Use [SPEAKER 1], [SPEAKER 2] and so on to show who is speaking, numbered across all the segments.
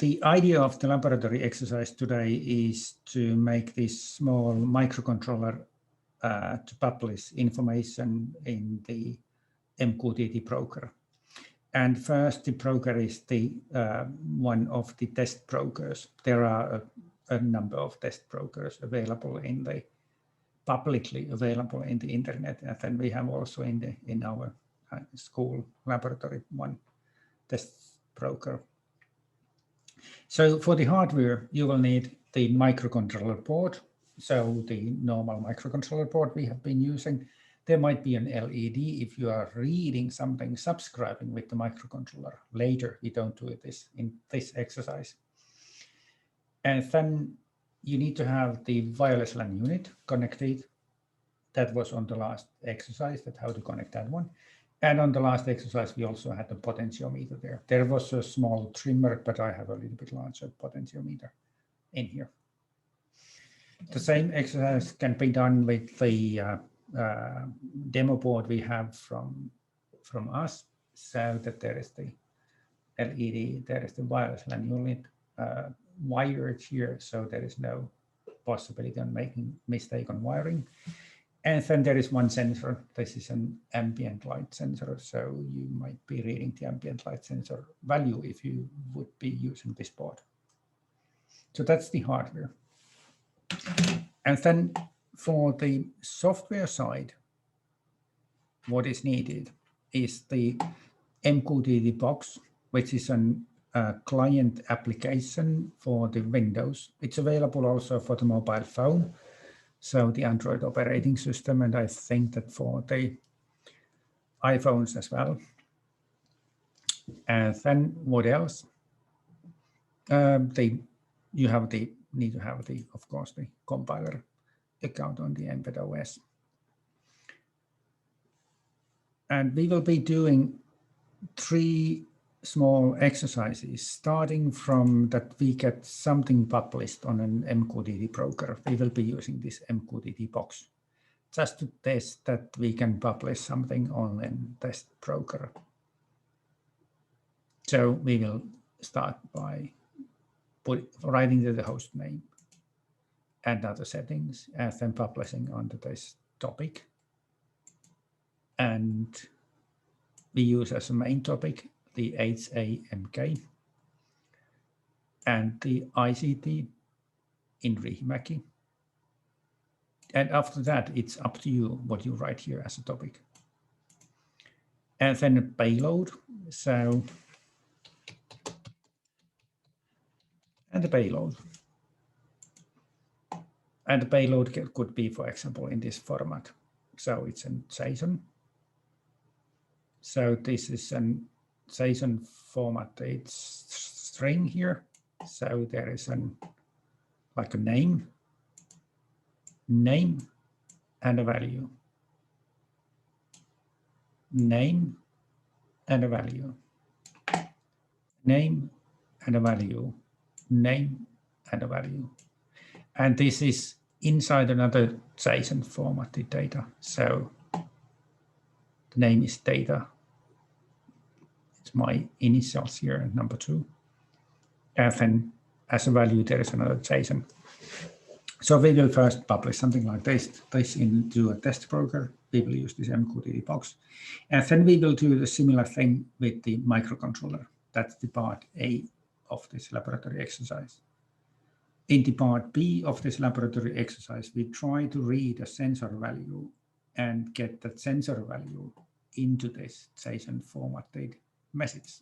[SPEAKER 1] The idea of the laboratory exercise today is to make this small microcontroller to publish information in the MQTT broker. And first, the broker is the one of the test brokers. There are a number of test brokers available in the publicly available in the internet, and then we have also in our school laboratory one test broker. So for the hardware, you will need the microcontroller board. So the normal microcontroller board we have been using. There might be an LED if you are reading something, subscribing with the microcontroller. Later, we don't do this in this exercise. And then you need to have the wireless LAN unit connected. That was on the last exercise, that how to connect that one. And on the last exercise, we also had the potentiometer there. There was a small trimmer, but I have a little bit larger potentiometer in here. The same exercise can be done with the demo board we have from us, so that there is the LED, there is the wireless LAN unit wired here, so there is no possibility of making mistake on wiring. And then there is one sensor. This is an ambient light sensor, so you might be reading the ambient light sensor value if you would be using this board. So that's the hardware. And then for the software side, what is needed is the MQTT box, which is a client application for the Windows. It's available also for the mobile phone, so the Android operating system, and I think that for the iPhones as well. And then what else? You have need to have of course, the compiler account on the Mbed OS. And we will be doing 3 small exercises, starting from that we get something published on an MQTT broker. We will be using this MQTT box just to test that we can publish something on a test broker. So we will start by writing the host name and other settings, and then publishing under this topic. And we use as a main topic the HAMK and the ICT in Riihimäki. And after that, it's up to you what you write here as a topic. And then a payload. So, and the payload. And the payload could be, for example, in this format. So it's in JSON. So this is an JSON format, it's string here. So there is like a name and a value. Name and a value. Name and a value. Name and a value. And this is inside another JSON formatted data. So the name is data. It's my initials here, number 2. And then as a value, there is another JSON. So we will first publish something like this into a test broker. We will use this MQTT box. And then we will do the similar thing with the microcontroller. That's the part A of this laboratory exercise. In the part B of this laboratory exercise, we try to read a sensor value and get that sensor value into this JSON formatted message.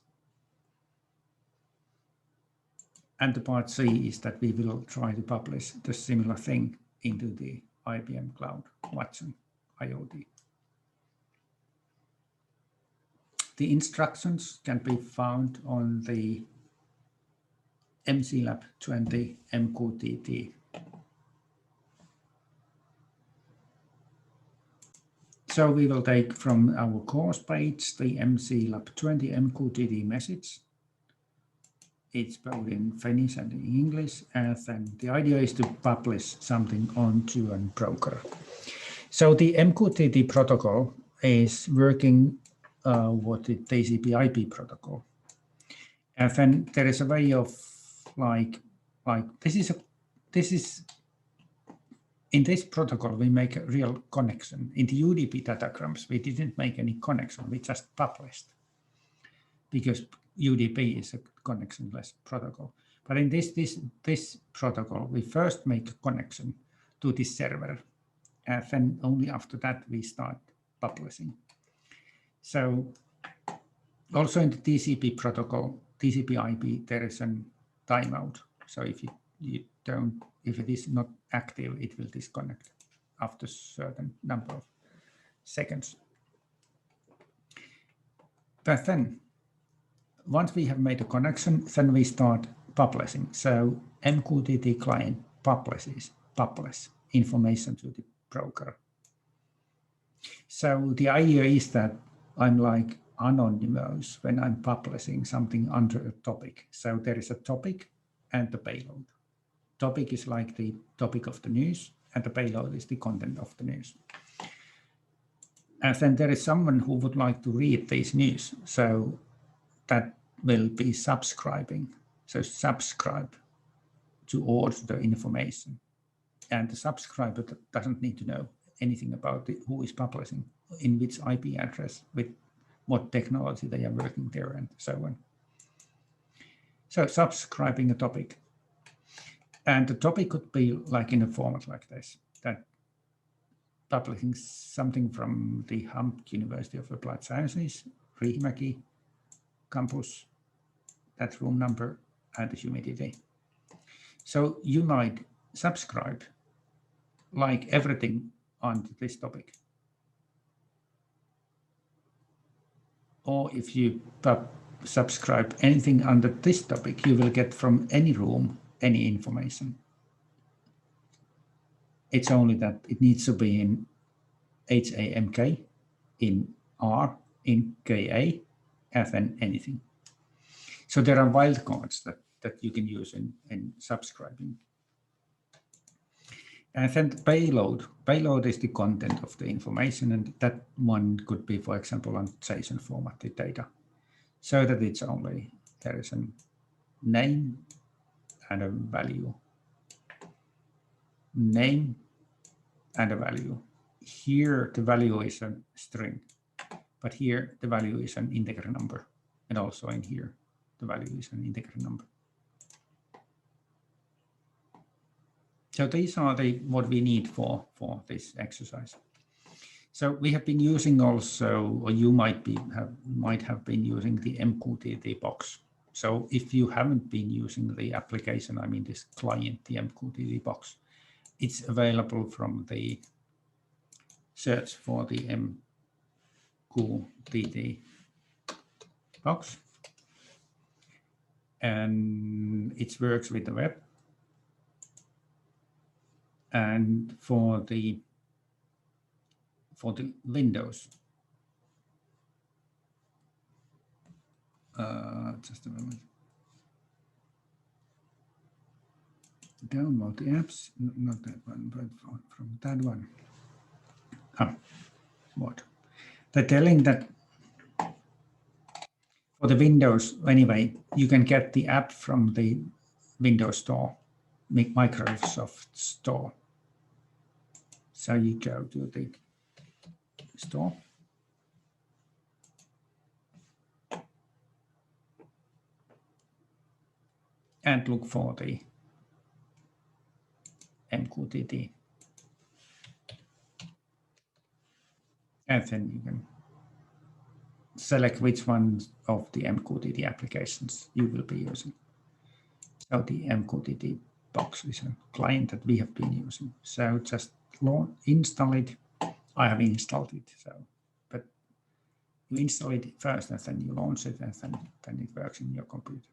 [SPEAKER 1] And the part C is that we will try to publish the similar thing into the IBM Cloud Watson IoT. The instructions can be found on the MC Lab20 MQTT. So we will take from our course page the MC Lab20 MQTT message. It's both in Finnish and in English, and then the idea is to publish something onto a broker. So the MQTT protocol is working with the TCP/IP protocol. And then there is a way of like this is in this protocol, we make a real connection. In the UDP datagrams, we didn't make any connection. We just published because UDP is a connectionless protocol. But in this protocol, we first make a connection to this server, and then only after that we start publishing. So also in the TCP protocol, TCP/IP, there is a timeout. So if if it is not active, it will disconnect after a certain number of seconds. But then, once we have made a connection, then we start publishing. So mqttClient publish information to the broker. So the idea is that I'm like anonymous when I'm publishing something under a topic. So there is a topic and the payload. Topic is like the topic of the news, and the payload is the content of the news. And then there is someone who would like to read this news. So that will be subscribing. So subscribe to all the information. And the subscriber doesn't need to know anything about who is publishing, in which IP address, with what technology they are working there, and so on. So subscribing a topic. And the topic could be like in a format like this, that publishing something from the HAMP University of Applied Sciences, Riihimäki campus, that room number, and the humidity. So you might subscribe like everything on this topic. Or if you subscribe anything under this topic, you will get from any room any information. It's only that it needs to be in HAMK, in R, in KA, and then anything. So there are wildcards that you can use in subscribing. And then the payload. Payload is the content of the information, and that one could be, for example, on JSON formatted data, so that it's only, there is a name and a value. Name and a value. Here the value is a string, but here the value is an integer number, and also in here the value is an integer number. So these are what we need for this exercise. So we have been using also, or you might have been using the MQTT box. So if you haven't been using the application, I mean this client, the MQTT box, it's available from the search for the MQTT box, and it works with the web. And for the Windows, just a moment. Download the apps, not that one, but from that one. What? They're telling that for the Windows, anyway, you can get the app from the Windows Store, Microsoft Store. So you go to the store. And look for the MQTT. And then you can select which one of the MQTT applications you will be using. So the MQTT box is a client that we have been using. So just install it. I have installed it. So, but you install it first, and then you launch it, and then it works in your computer.